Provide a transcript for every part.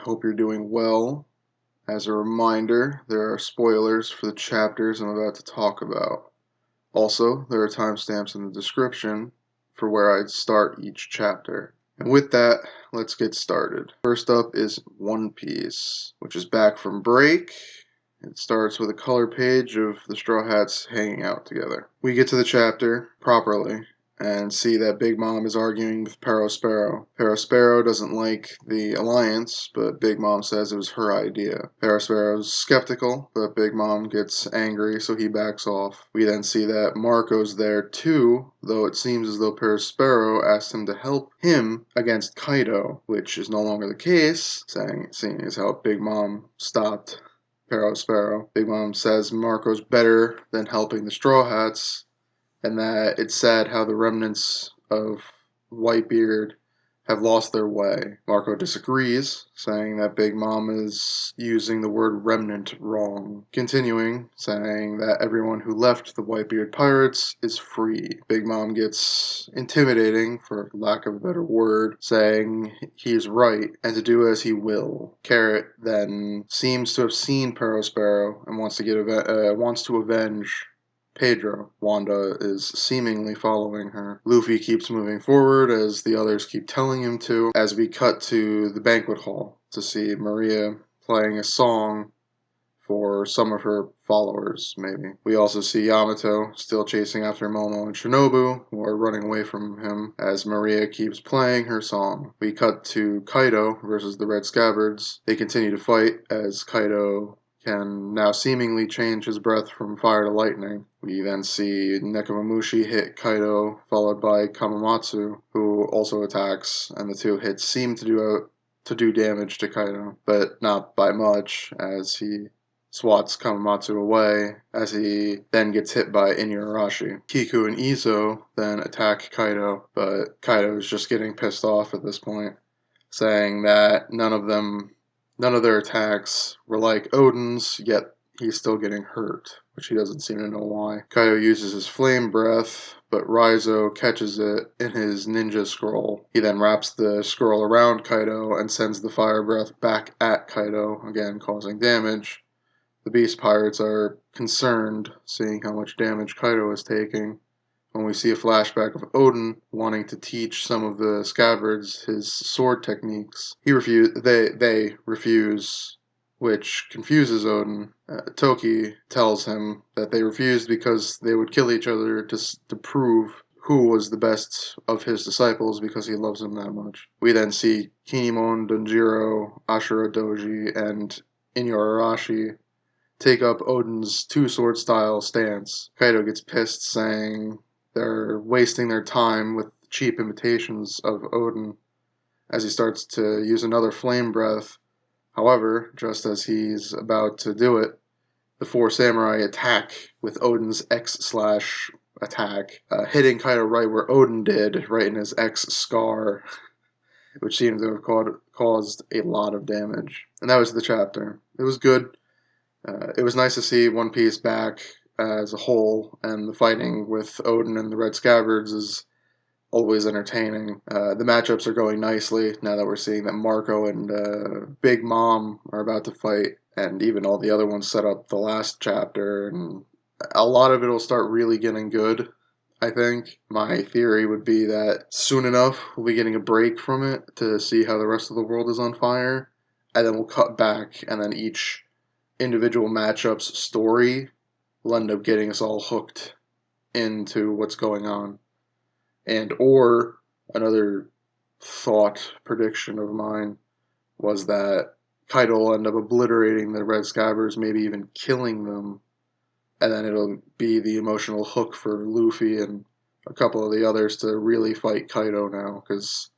hope you're doing well. As a reminder, there are spoilers for the chapters I'm about to talk about. Also, there are timestamps in the description for where I'd start each chapter. And with that, let's get started. First up is One Piece, which is back from break. It starts with a color page of the Straw Hats hanging out together. We get to the chapter properly and see that Big Mom is arguing with Perospero. Perospero doesn't like the alliance, but Big Mom says it was her idea. Perospero's skeptical, but Big Mom gets angry, so he backs off. We then see that Marco's there too, though it seems as though Perospero asked him to help him against Kaido, which is no longer the case, seeing as how Big Mom stopped Perospero. Big Mom says Marco's better than helping the Straw Hats, and that it's sad how the remnants of Whitebeard have lost their way. Marco disagrees, saying that Big Mom is using the word remnant wrong. Continuing, saying that everyone who left the Whitebeard pirates is free. Big Mom gets intimidating, for lack of a better word, saying he's right and to do as he will. Carrot then seems to have seen Perospero and wants to avenge Pedro. Wanda is seemingly following her. Luffy keeps moving forward as the others keep telling him to, as we cut to the banquet hall to see Maria playing a song for some of her followers, maybe. We also see Yamato still chasing after Momo and Shinobu, who are running away from him as Maria keeps playing her song. We cut to Kaido versus the Red Scabbards. They continue to fight as Kaido can now seemingly change his breath from fire to lightning. We then see Nekomamushi hit Kaido, followed by Kamamatsu, who also attacks, and the two hits seem to do damage to Kaido, but not by much, as he swats Kamamatsu away, as he then gets hit by Inuyarashi. Kiku and Izo then attack Kaido, but Kaido is just getting pissed off at this point, saying that none of their attacks were like Odin's, yet he's still getting hurt, which he doesn't seem to know why. Kaido uses his flame breath, but Raizo catches it in his ninja scroll. He then wraps the scroll around Kaido and sends the fire breath back at Kaido, again causing damage. The Beast Pirates are concerned, seeing how much damage Kaido is taking, when we see a flashback of Odin wanting to teach some of the Scabbards his sword techniques. They refuse, which confuses Odin. Toki tells him that they refused because they would kill each other to prove who was the best of his disciples because he loves them that much. We then see Kinemon, Denjiro, Ashura Doji, and Inuyarashi take up Odin's two-sword style stance. Kaido gets pissed, saying they're wasting their time with cheap imitations of Odin, as he starts to use another flame breath. However, just as he's about to do it, the four samurai attack with Odin's X/attack, hitting Kaido right where Odin did, right in his X scar, which seems to have caused a lot of damage. And that was the chapter. It was good. It was nice to see One Piece back as a whole, and the fighting with Odin and the Red Scabbards is always entertaining. The matchups are going nicely now that we're seeing that Marco and Big Mom are about to fight, and even all the other ones set up the last chapter, and a lot of it will start really getting good, I think. My theory would be that soon enough we'll be getting a break from it to see how the rest of the world is on fire, and then we'll cut back, and then each individual matchup's story will end up getting us all hooked into what's going on. Or another thought prediction of mine was that Kaido will end up obliterating the Red Scabbards, maybe even killing them, and then it'll be the emotional hook for Luffy and a couple of the others to really fight Kaido now, because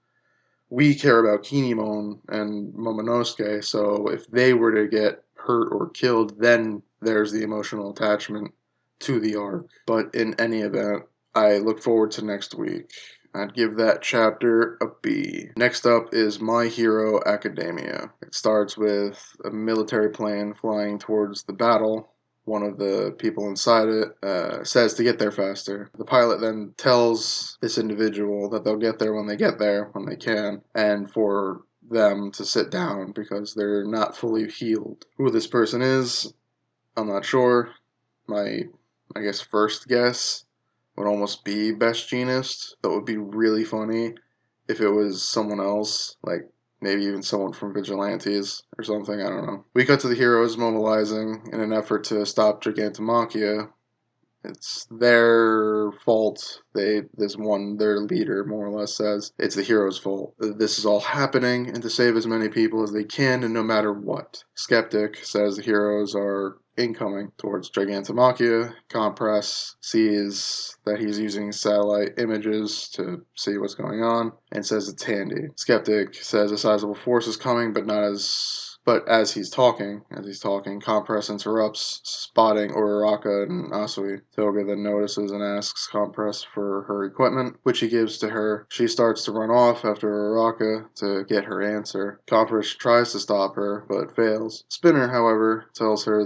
we care about Kinemon and Momonosuke, so if they were to get hurt or killed, then there's the emotional attachment to the arc. But in any event, I look forward to next week. I'd give that chapter a B. Next up is My Hero Academia. It starts with a military plane flying towards the battle. One of the people inside it says to get there faster. The pilot then tells this individual that they'll get there when they can, and for them to sit down because they're not fully healed. Who this person is, I'm not sure. My, I guess, first guess would almost be Best Jeanist. That would be really funny if it was someone else, like maybe even someone from Vigilantes or something, I don't know. We cut to the heroes mobilizing in an effort to stop Gigantomachia. It's their fault. Their leader more or less says it's the hero's fault. This is all happening and to save as many people as they can and no matter what. Skeptic says the heroes are incoming towards Gigantomachia. Compress sees that he's using satellite images to see what's going on and says it's handy. Skeptic says a sizable force is coming, but as he's talking, Compress interrupts, spotting Uraraka and Asui. Toga then notices and asks Compress for her equipment, which he gives to her. She starts to run off after Uraraka to get her answer. Compress tries to stop her, but fails. Spinner, however, tells her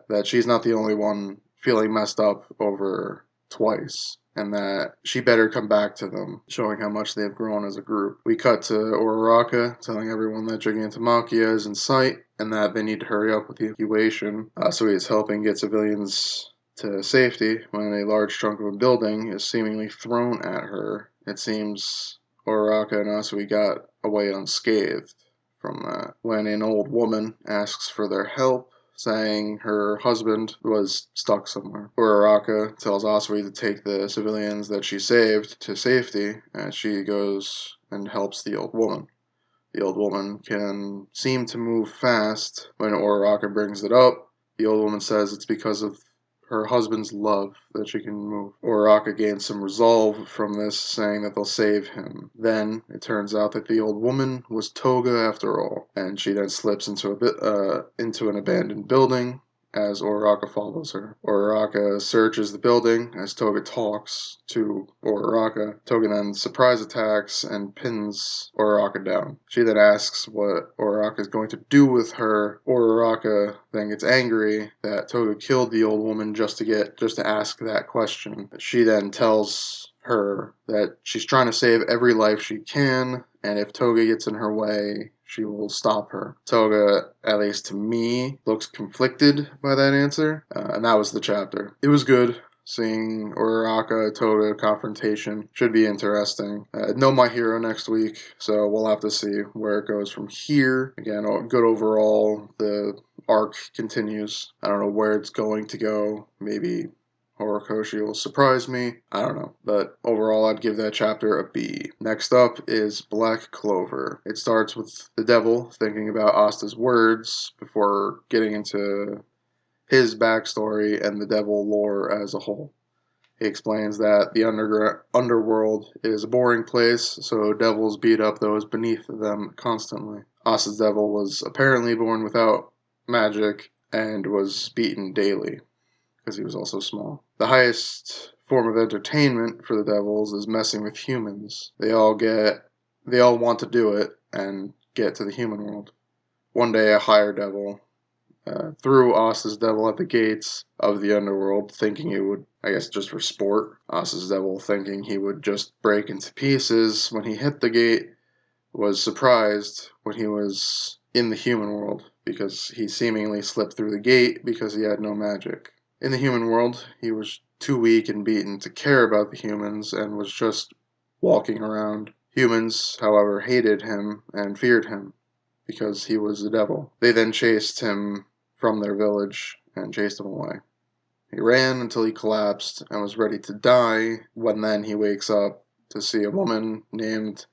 that she's not the only one feeling messed up over twice, and that she better come back to them, showing how much they've grown as a group. We cut to Uraraka telling everyone that Gigantomachia is in sight and that they need to hurry up with the evacuation. So he is helping get civilians to safety when a large chunk of a building is seemingly thrown at her. It seems Uraraka and Asui got away unscathed from that. When an old woman asks for their help, saying her husband was stuck somewhere. Uraraka tells Asui to take the civilians that she saved to safety as she goes and helps the old woman. The old woman can seem to move fast. When Uraraka brings it up, the old woman says it's because of her husband's love that she can move. Uraraka gains some resolve from this, saying that they'll save him. Then it turns out that the old woman was Toga after all, and she then slips into an abandoned building as Uraraka follows her. Uraraka searches the building as Toga talks to Uraraka. Toga then surprise attacks and pins Uraraka down. She then asks what Uraraka is going to do with her. Uraraka then gets angry that Toga killed the old woman just to ask that question. She then tells her that she's trying to save every life she can, and if Toga gets in her way, she will stop her. Toga, at least to me, looks conflicted by that answer, and that was the chapter. It was good. Seeing Uraraka-Toga confrontation should be interesting. No My Hero next week, so we'll have to see where it goes from here. Again, good overall. The arc continues. I don't know where it's going to go. Maybe Horikoshi will surprise me. I don't know. But overall, I'd give that chapter a B. Next up is Black Clover. It starts with the devil thinking about Asta's words before getting into his backstory and the devil lore as a whole. He explains that the underworld is a boring place, so devils beat up those beneath them constantly. Asta's devil was apparently born without magic and was beaten daily, because he was also small. The highest form of entertainment for the devils is messing with humans. They all want to do it and get to the human world. One day, a higher devil threw Asta's devil at the gates of the underworld, thinking it would, I guess just for sport, Asta's devil thinking he would just break into pieces when he hit the gate, was surprised when he was in the human world, because he seemingly slipped through the gate because he had no magic. In the human world, he was too weak and beaten to care about the humans and was just walking around. Humans, however, hated him and feared him because he was the devil. They then chased him from their village and chased him away. He ran until he collapsed and was ready to die when then he wakes up to see a woman named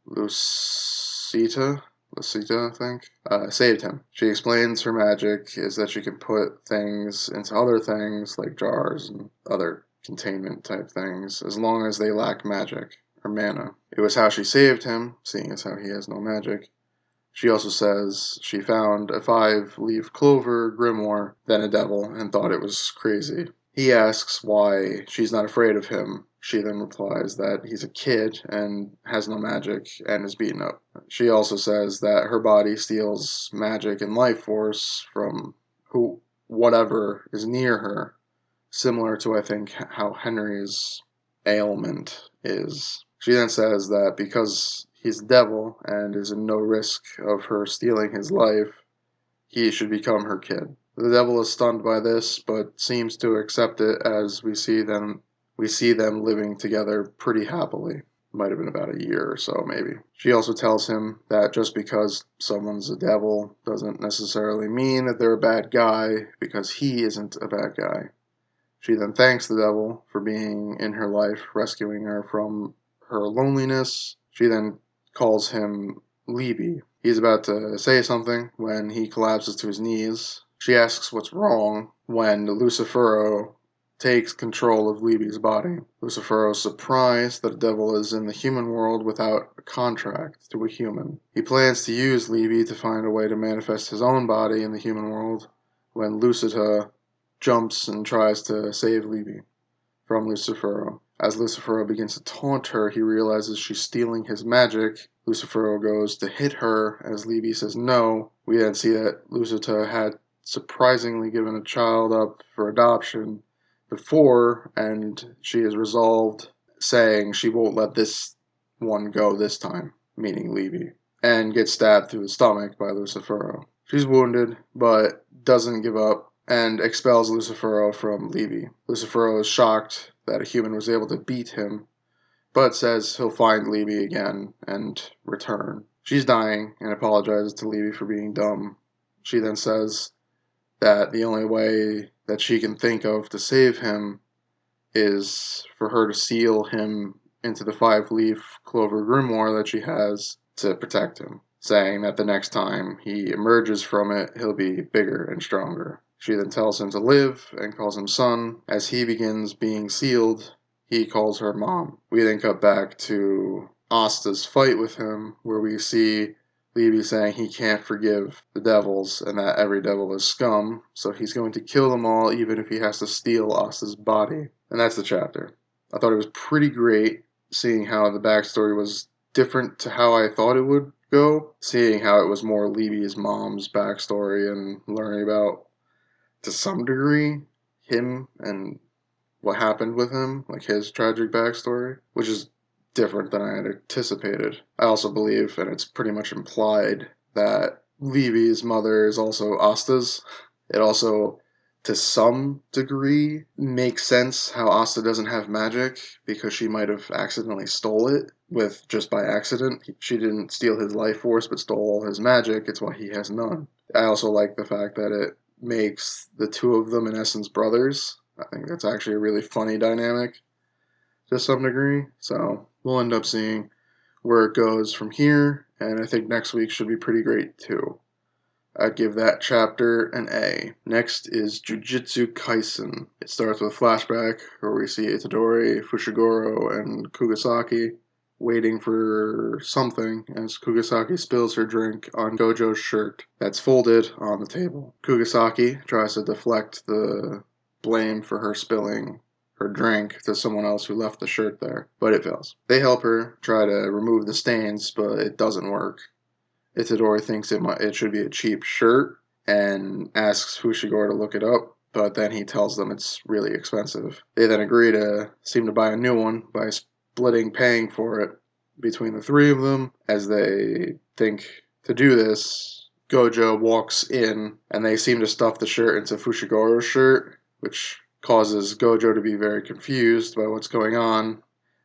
Lucita, I think, saved him. She explains her magic is that she can put things into other things, like jars and other containment type things, as long as they lack magic or mana. It was how she saved him, seeing as how he has no magic. She also says she found a 5-leaf clover grimoire, then a devil, and thought it was crazy. He asks why she's not afraid of him. She then replies that he's a kid and has no magic and is beaten up. She also says that her body steals magic and life force from whatever is near her, similar to, I think, how Henry's ailment is. She then says that because he's the devil and is in no risk of her stealing his life, he should become her kid. The devil is stunned by this, but seems to accept it as we see them living together pretty happily. Might have been about a year or so, maybe. She also tells him that just because someone's a devil doesn't necessarily mean that they're a bad guy, because he isn't a bad guy. She then thanks the devil for being in her life, rescuing her from her loneliness. She then calls him Libby. He's about to say something when he collapses to his knees. She asks what's wrong when Lucifero takes control of Libby's body. Lucifero is surprised that the devil is in the human world without a contract to a human. He plans to use Libby to find a way to manifest his own body in the human world when Lucita jumps and tries to save Libby from Lucifero. As Lucifero begins to taunt her, he realizes she's stealing his magic. Lucifero goes to hit her as Libby says no. We then see that Lucita had surprisingly given a child up for adoption before, and she is resolved, saying she won't let this one go this time, meaning Libby, and gets stabbed through the stomach by Lucifero. She's wounded, but doesn't give up and expels Lucifero from Libby. Lucifero is shocked that a human was able to beat him, but says he'll find Libby again and return. She's dying and apologizes to Libby for being dumb. She then says that the only way that she can think of to save him is for her to seal him into the 5-leaf clover grimoire that she has to protect him, saying that the next time he emerges from it, he'll be bigger and stronger. She then tells him to live and calls him son. As he begins being sealed, he calls her mom. We then cut back to Asta's fight with him, where we see Libby saying he can't forgive the devils and that every devil is scum, so he's going to kill them all even if he has to steal Asta's body. And that's the chapter. I thought it was pretty great seeing how the backstory was different to how I thought it would go, seeing how it was more Libby's mom's backstory and learning about, to some degree, him and what happened with him, like his tragic backstory, which is different than I had anticipated. I also believe, and it's pretty much implied, that Libby's mother is also Asta's. It also, to some degree, makes sense how Asta doesn't have magic, because she might have accidentally stole it just by accident. She didn't steal his life force, but stole all his magic. It's why he has none. I also like the fact that it makes the two of them, in essence, brothers. I think that's actually a really funny dynamic to some degree. So we'll end up seeing where it goes from here, and I think next week should be pretty great too. I'd give that chapter an A. Next is Jujutsu Kaisen. It starts with a flashback where we see Itadori, Fushiguro, and Kugasaki waiting for something as Kugasaki spills her drink on Gojo's shirt that's folded on the table. Kugasaki tries to deflect the blame for her spilling her drink to someone else who left the shirt there, but it fails. They help her try to remove the stains, but it doesn't work. Itadori thinks it should be a cheap shirt and asks Fushiguro to look it up, but then he tells them it's really expensive. They then agree to seem to buy a new one by splitting paying for it between the three of them. As they think to do this, Gojo walks in and they seem to stuff the shirt into Fushiguro's shirt, which causes Gojo to be very confused by what's going on,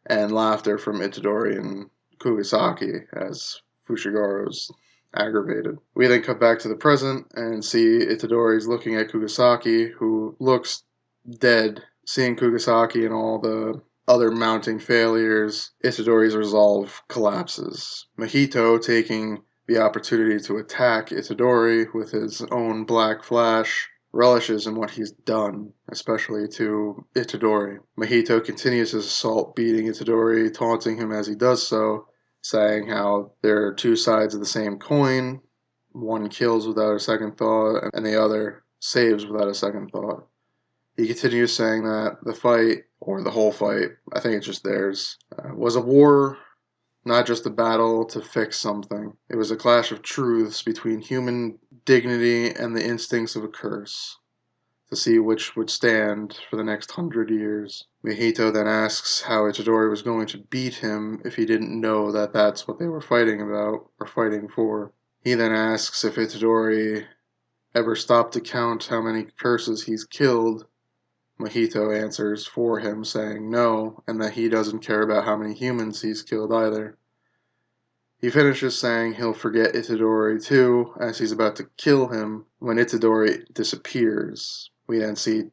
and laughter from Itadori and Kugasaki as Fushiguro's aggravated. We then cut back to the present and see Itadori's looking at Kugasaki, who looks dead. Seeing Kugasaki and all the other mounting failures, Itadori's resolve collapses. Mahito, taking the opportunity to attack Itadori with his own black flash, relishes in what he's done, especially to Itadori. Mahito continues his assault, beating Itadori, taunting him as he does so, saying how there are two sides of the same coin. One kills without a second thought, and the other saves without a second thought. He continues saying that the fight, or the whole fight, I think it's just theirs, was a war, not just a battle to fix something. It was a clash of truths between human dignity and the instincts of a curse. to see which would stand for the next 100 years. Mahito then asks how Itadori was going to beat him if he didn't know that that's what they were fighting about, or fighting for. He then asks if Itadori ever stopped to count how many curses he's killed. Mahito answers for him, saying no, and that he doesn't care about how many humans he's killed either. He finishes saying he'll forget Itadori too, as he's about to kill him when Itadori disappears. We then see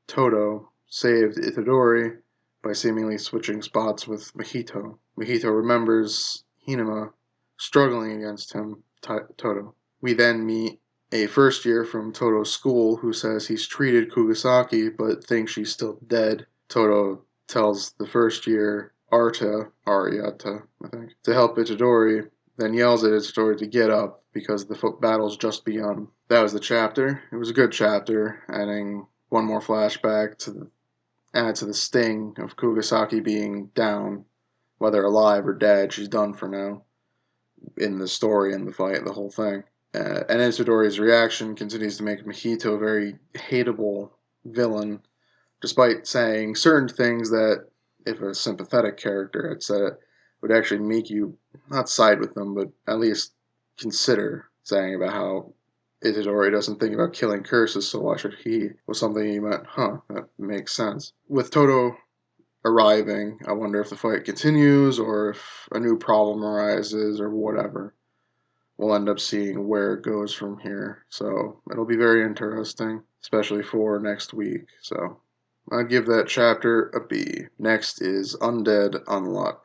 Todo saved Itadori by seemingly switching spots with Mahito. Mahito remembers Hinama struggling against him, Todo. We then meet a first year from Todo's school who says he's treated Kugisaki but thinks she's still dead. Todo tells the first year Ariata, I think, to help Itadori, then yells at Itadori to get up because the battle's just begun. That was the chapter. It was a good chapter, adding one more flashback to add to the sting of Kugisaki being down, whether alive or dead. She's done for now in the story and the fight, the whole thing. And Itadori's reaction continues to make Mahito a very hateable villain, despite saying certain things that, if a sympathetic character had said it, would actually make you not side with them, but at least consider saying about how Itadori doesn't think about killing curses, so why should he? Was something he meant, that makes sense. With Todo arriving, I wonder if the fight continues or if a new problem arises or whatever. We'll end up seeing where it goes from here. So it'll be very interesting, especially for next week. So I'd give that chapter a B. Next is Undead Unluck.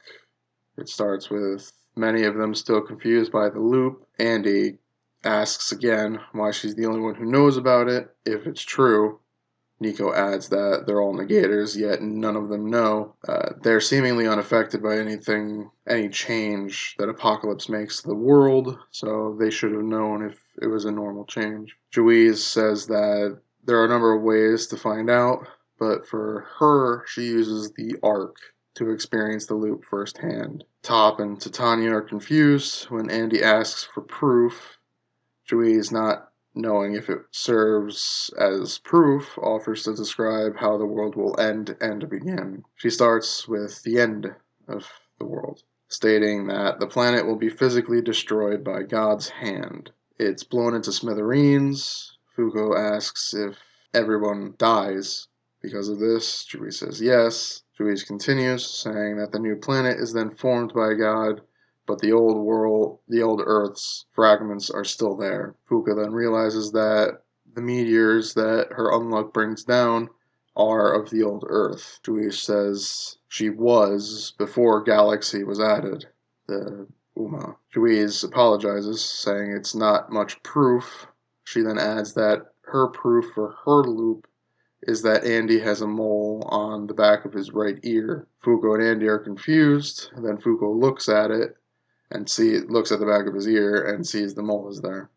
It starts with many of them still confused by the loop. Andy asks again why she's the only one who knows about it, if it's true. Nico adds that they're all negators, yet none of them know. They're seemingly unaffected by any change that Apocalypse makes to the world, so they should have known if it was a normal change. Juiz says that there are a number of ways to find out, but for her, she uses the arc to experience the loop firsthand. Top and Titania are confused when Andy asks for proof. Juiz, not knowing if it serves as proof, offers to describe how the world will end and begin. She starts with the end of the world, stating that the planet will be physically destroyed by God's hand. It's blown into smithereens. Fuko asks if everyone dies because of this. Juiz says yes. Juiz continues, saying that the new planet is then formed by God, but the old Earth's fragments are still there. Fuka then realizes that the meteors that her unluck brings down are of the old Earth. Juiz says she was before Galaxy was added, the Uma. Juiz apologizes, saying it's not much proof. She then adds that her proof for her loop is that Andy has a mole on the back of his right ear. Fuko and Andy are confused, and then Fuko looks at it and looks at the back of his ear and sees the mole is there.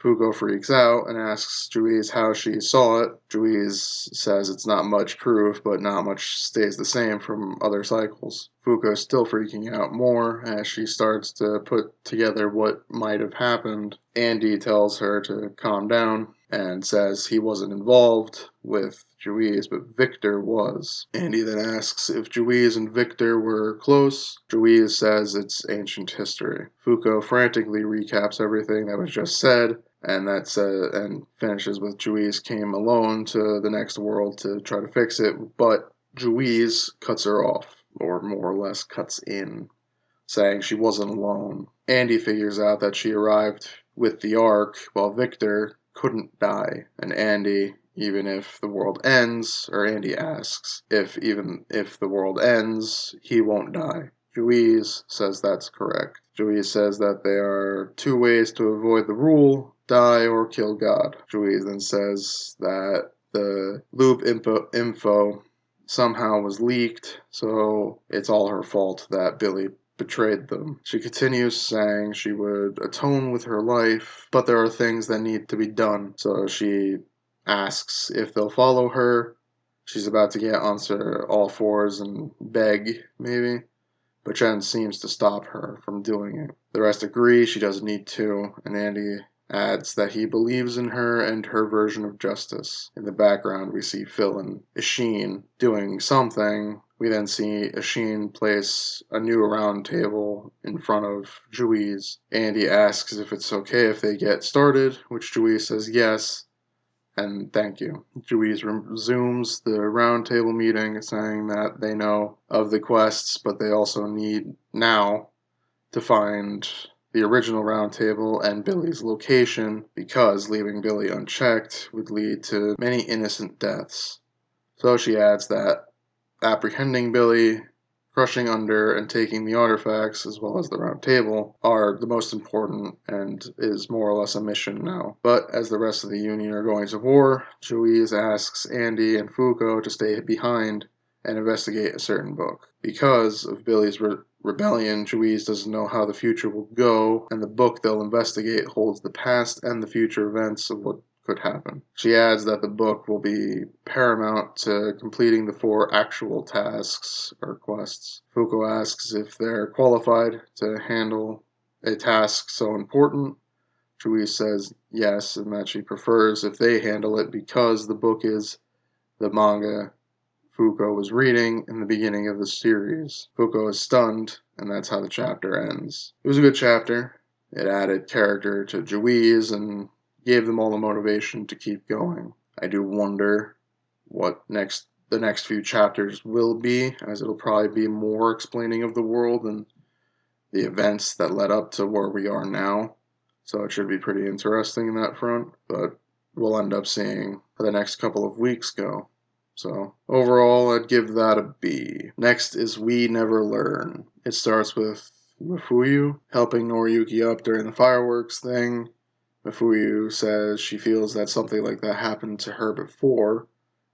Fuko freaks out and asks Juiz how she saw it. Juiz says it's not much proof, but not much stays the same from other cycles. Fuko's still freaking out more as she starts to put together what might have happened. Andy tells her to calm down and says he wasn't involved with Juiz, but Victor was. Andy then asks if Juiz and Victor were close. Juiz says it's ancient history. Fuko frantically recaps everything that was just said, and finishes with Juiz came alone to the next world to try to fix it, but Juiz cuts her off, or more or less cuts in, saying she wasn't alone. Andy figures out that she arrived with the Ark, while Victor couldn't die, and Andy asks if even if the world ends, he won't die. Juiz says that's correct. Juiz says that there are two ways to avoid the rule: die or kill God. Juiz then says that the loop info somehow was leaked, so it's all her fault that Billy betrayed them. She continues saying she would atone with her life, but there are things that need to be done, so she asks if they'll follow her. She's about to get onto all fours and beg, maybe, but Chen seems to stop her from doing it. The rest agree she doesn't need to, and Andy adds that he believes in her and her version of justice. In the background, we see Phil and Ishin doing something. We then see Ishin place a new round table in front of Juiz, and he asks if it's okay if they get started, which Juiz says yes, and thank you. Juiz resumes the round table meeting, saying that they know of the quests, but they also need now to find the original round table and Billy's location, because leaving Billy unchecked would lead to many innocent deaths. So she adds that apprehending Billy, crushing under, and taking the artifacts, as well as the round table, are the most important and is more or less a mission now. But as the rest of the Union are going to war, Juiz asks Andy and Fuko to stay behind and investigate a certain book. Because of Billy's rebellion, Juiz doesn't know how the future will go, and the book they'll investigate holds the past and the future events of what could happen. She adds that the book will be paramount to completing the 4 actual tasks or quests. Fuko asks if they're qualified to handle a task so important. Juiz says yes, and that she prefers if they handle it because the book is the manga Fuko was reading in the beginning of the series. Fuko is stunned, and that's how the chapter ends. It was a good chapter. It added character to Juiz and gave them all the motivation to keep going. I do wonder what the next few chapters will be, as it'll probably be more explaining of the world and the events that led up to where we are now. So it should be pretty interesting in that front, but we'll end up seeing how the next couple of weeks go. So overall, I'd give that a B. Next is We Never Learn. It starts with Mafuyu helping Noriyuki up during the fireworks thing. Mafuyu says she feels that something like that happened to her before.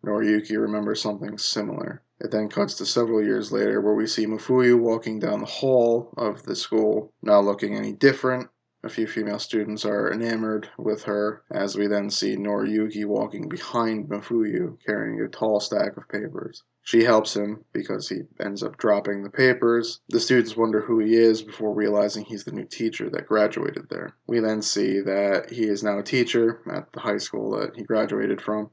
Noriyuki remembers something similar. It then cuts to several years later where we see Mafuyu walking down the hall of the school, not looking any different. A few female students are enamored with her, as we then see Noriyuki walking behind Mafuyu, carrying a tall stack of papers. She helps him because he ends up dropping the papers. The students wonder who he is before realizing he's the new teacher that graduated there. We then see that he is now a teacher at the high school that he graduated from,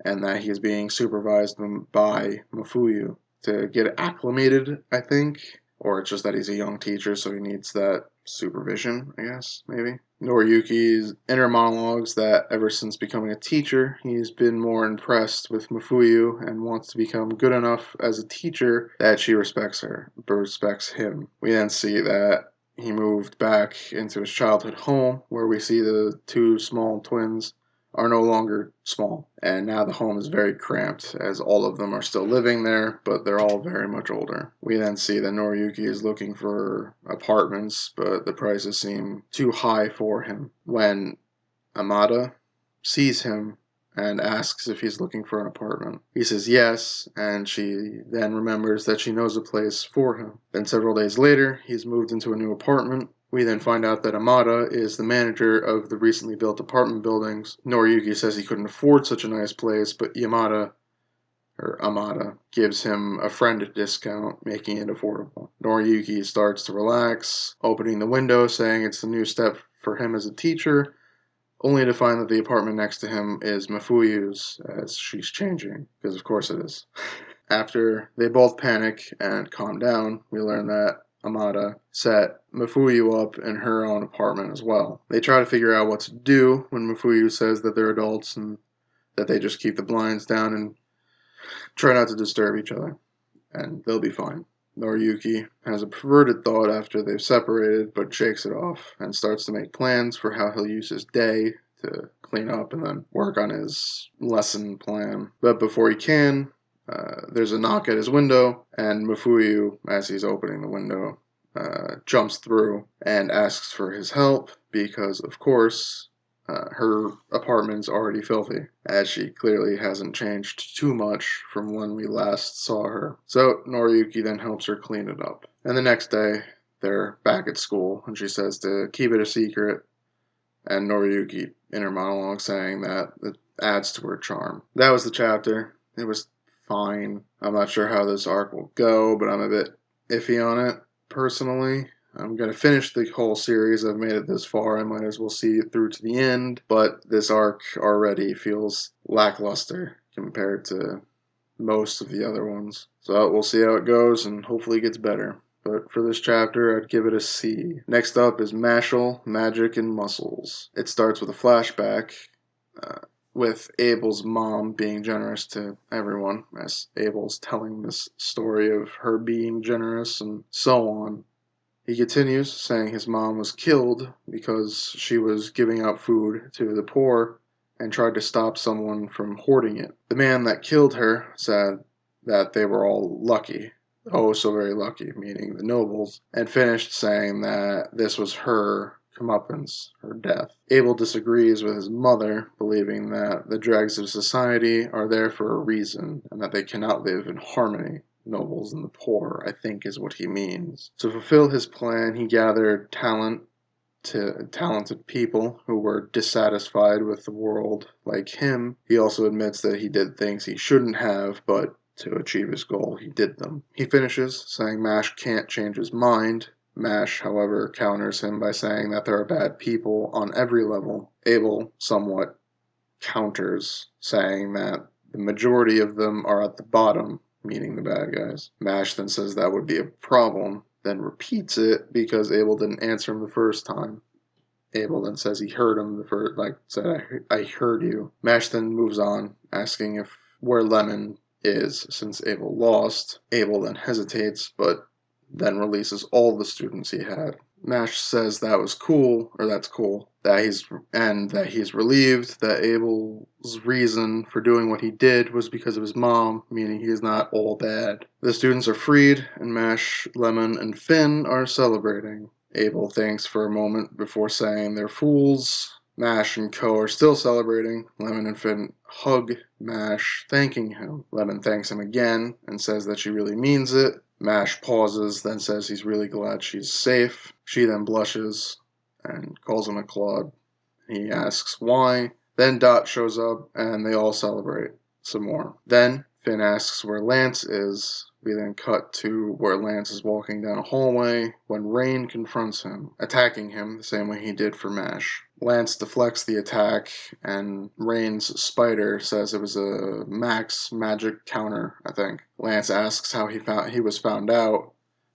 and that he is being supervised by Mafuyu to get acclimated, I think. Or it's just that he's a young teacher, so he needs that supervision, I guess, maybe. Noriyuki's inner monologues that ever since becoming a teacher, he's been more impressed with Mafuyu and wants to become good enough as a teacher that she respects him. We then see that he moved back into his childhood home, where we see the 2 small twins are no longer small, and now the home is very cramped, as all of them are still living there, but they're all very much older. We then see that Noriyuki is looking for apartments, but the prices seem too high for him. When Amada sees him and asks if he's looking for an apartment, he says yes, and she then remembers that she knows a place for him. Then several days later, he's moved into a new apartment. We then find out that Amada is the manager of the recently built apartment buildings. Noriyuki says he couldn't afford such a nice place, but Amada gives him a friend discount, making it affordable. Noriyuki starts to relax, opening the window, saying it's a new step for him as a teacher, only to find that the apartment next to him is Mafuyu's, as she's changing, because of course it is. After they both panic and calm down, we learn that Amada set Mafuyu up in her own apartment as well. They try to figure out what to do when Mafuyu says that they're adults and that they just keep the blinds down and try not to disturb each other, and they'll be fine. Noriyuki has a perverted thought after they've separated, but shakes it off and starts to make plans for how he'll use his day to clean up and then work on his lesson plan. But before he can, there's a knock at his window, and Mafuyu, as he's opening the window, jumps through and asks for his help because, of course, her apartment's already filthy, as she clearly hasn't changed too much from when we last saw her. So Noriyuki then helps her clean it up. And the next day, they're back at school, and she says to keep it a secret, and Noriyuki in her monologue saying that it adds to her charm. That was the chapter. It was fine. I'm not sure how this arc will go, but I'm a bit iffy on it, personally. I'm going to finish the whole series. I've made it this far. I might as well see it through to the end. But this arc already feels lackluster compared to most of the other ones. So we'll see how it goes, and hopefully it gets better. But for this chapter, I'd give it a C. Next up is Mashle, Magic and Muscles. It starts with a flashback with Abel's mom being generous to everyone, as Abel's telling this story of her being generous and so on. He continues, saying his mom was killed because she was giving out food to the poor and tried to stop someone from hoarding it. The man that killed her said that they were all lucky, oh so very lucky, meaning the nobles, and finished saying that this was her comeuppance, her death. Abel disagrees with his mother, believing that the dregs of society are there for a reason and that they cannot live in harmony. Nobles and the poor, I think is what he means. To fulfill his plan, he gathered talented people who were dissatisfied with the world like him. He also admits that he did things he shouldn't have, but to achieve his goal, he did them. He finishes saying Mash can't change his mind. Mash, however, counters him by saying that there are bad people on every level. Abel somewhat counters, saying that the majority of them are at the bottom, meaning the bad guys. Mash then says that would be a problem, then repeats it because Abel didn't answer him the first time. Abel then says he heard him the first, said, I heard you. Mash then moves on, asking if where Lemon is, since Abel lost. Abel then hesitates, but then releases all the students he had. Mash says that's cool, that he's relieved that Abel's reason for doing what he did was because of his mom, meaning he is not all bad. The students are freed, and Mash, Lemon, and Finn are celebrating. Abel thinks for a moment before saying they're fools. Mash and Co. are still celebrating. Lemon and Finn hug Mash, thanking him. Lemon thanks him again and says that she really means it. Mash pauses, then says he's really glad she's safe. She then blushes and calls him a clod. He asks why. Then Dot shows up and they all celebrate some more. Then Finn asks where Lance is. We then cut to where Lance is walking down a hallway when Rain confronts him, attacking him the same way he did for Mash. Lance deflects the attack, and Rain's spider says it was a max magic counter, I think. Lance asks how he was found out.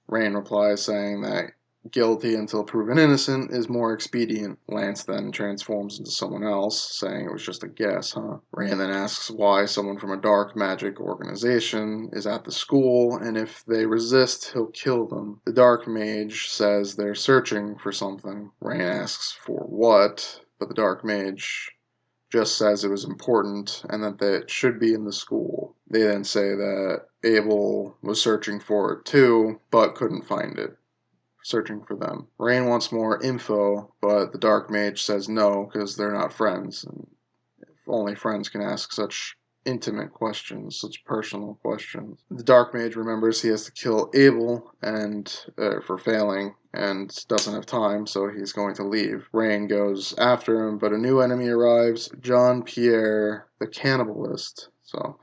Rain replies saying that guilty until proven innocent is more expedient. Lance then transforms into someone else, saying it was just a guess, huh? Rain then asks why someone from a dark magic organization is at the school, and if they resist, he'll kill them. The dark mage says they're searching for something. Rain asks for what, but the dark mage just says it was important and that it should be in the school. They then say that Abel was searching for it too, but couldn't find it. Searching for them. Rain wants more info, but the Dark Mage says no because they're not friends. And if only friends can ask such intimate questions, such personal questions. The Dark Mage remembers he has to kill Abel for failing and doesn't have time, so he's going to leave. Rain goes after him, but a new enemy arrives, John Pierre the Cannibalist. So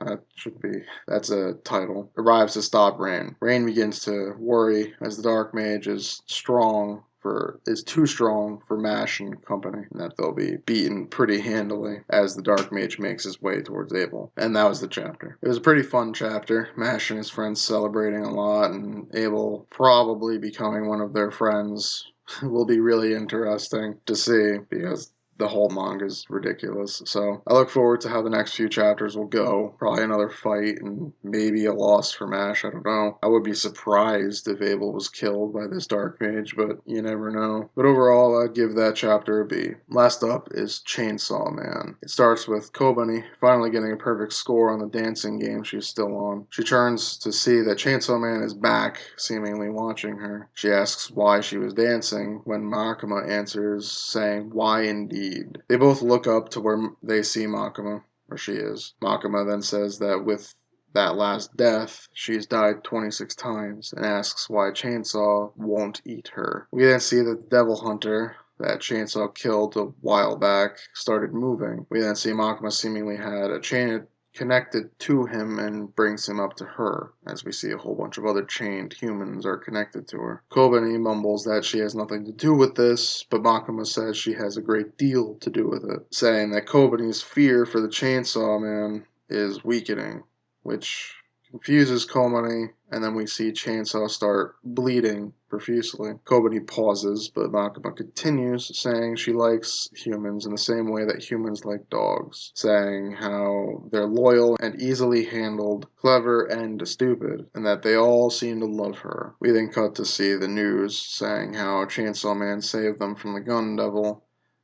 that's a title. Arrives to stop Rain. Rain begins to worry as the Dark Mage is too strong for Mash and company, and that they'll be beaten pretty handily as the Dark Mage makes his way towards Abel. And that was the chapter. It was a pretty fun chapter. Mash and his friends celebrating a lot, and Abel probably becoming one of their friends will be really interesting to see because the whole manga is ridiculous. So I look forward to how the next few chapters will go. Probably another fight and maybe a loss for Mash. I don't know. I would be surprised if Abel was killed by this Dark Mage, but you never know. But overall, I'd give that chapter a B. Last up is Chainsaw Man. It starts with Kobani finally getting a perfect score on the dancing game she's still on. She turns to see that Chainsaw Man is back, seemingly watching her. She asks why she was dancing when Makima answers saying, why indeed? They both look up to where they see Makima, where she is. Makima then says that with that last death, she's died 26 times, and asks why Chainsaw won't eat her. We then see that the Devil Hunter that Chainsaw killed a while back started moving. We then see Makima seemingly had a chain connected to him and brings him up to her, as we see a whole bunch of other chained humans are connected to her. Kobani mumbles that she has nothing to do with this, but Makima says she has a great deal to do with it, saying that Kobani's fear for the Chainsaw Man is weakening, which confuses Kobani, and then we see Chainsaw start bleeding profusely. Kobani pauses, but Makima continues, saying she likes humans in the same way that humans like dogs, saying how they're loyal and easily handled, clever and stupid, and that they all seem to love her. We then cut to see the news saying how Chainsaw Man saved them from the Gun Devil,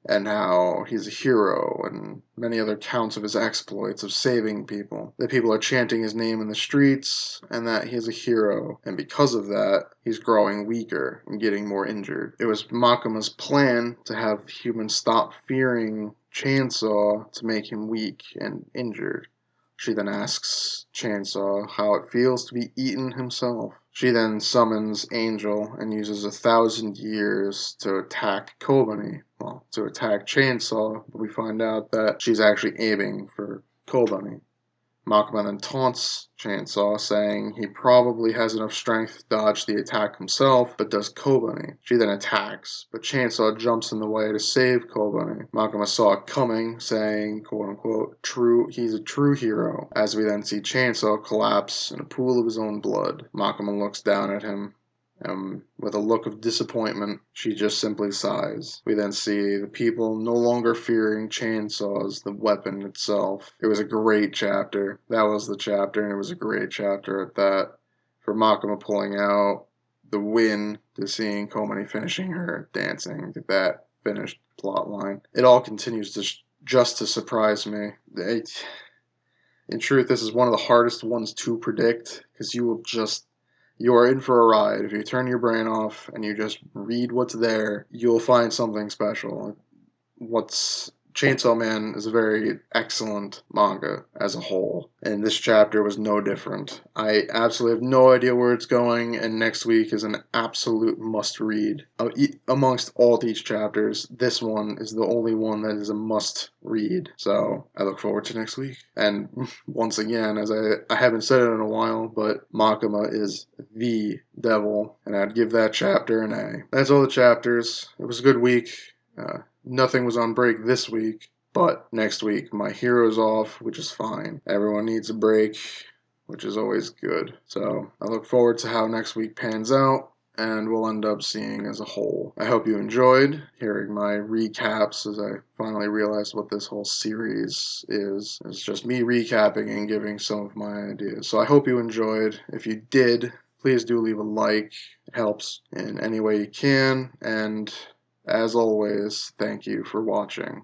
and how he's a hero, and many other accounts of his exploits of saving people. That people are chanting his name in the streets, and that he's a hero, and because of that, he's growing weaker and getting more injured. It was Makima's plan to have humans stop fearing Chainsaw to make him weak and injured. She then asks Chainsaw how it feels to be eaten himself. She then summons Angel and uses 1,000 years to attack Kobani. Well, to attack Chainsaw, but we find out that she's actually aiming for Kobani. Makima then taunts Chainsaw, saying he probably has enough strength to dodge the attack himself, but does Kobani. She then attacks, but Chainsaw jumps in the way to save Kobani. Makima saw it coming, saying, quote-unquote, he's a true hero, as we then see Chainsaw collapse in a pool of his own blood. Makima looks down at him, and with a look of disappointment, she just simply sighs. We then see the people no longer fearing chainsaws, the weapon itself. It was a great chapter. That was the chapter, and it was a great chapter at that. For Makima pulling out, the win to seeing Komani finishing her dancing, to that finished plot line. It all continues just to surprise me. In truth, this is one of the hardest ones to predict, because you are in for a ride. If you turn your brain off and you just read what's there, you'll find something special. Chainsaw Man is a very excellent manga as a whole, and this chapter was no different. I absolutely have no idea where it's going, and next week is an absolute must-read. Amongst all these chapters, this one is the only one that is a must-read, so I look forward to next week. And once again, as I haven't said it in a while, but Makima is the devil, and I'd give that chapter an A. That's all the chapters. It was a good week. Nothing was on break this week, but next week my hero's off, which is fine. Everyone needs a break, which is always good. So I look forward to how next week pans out, and we'll end up seeing as a whole. I hope you enjoyed hearing my recaps as I finally realized what this whole series is. It's just me recapping and giving some of my ideas. So I hope you enjoyed. If you did, please do leave a like. It helps in any way you can, and as always, thank you for watching.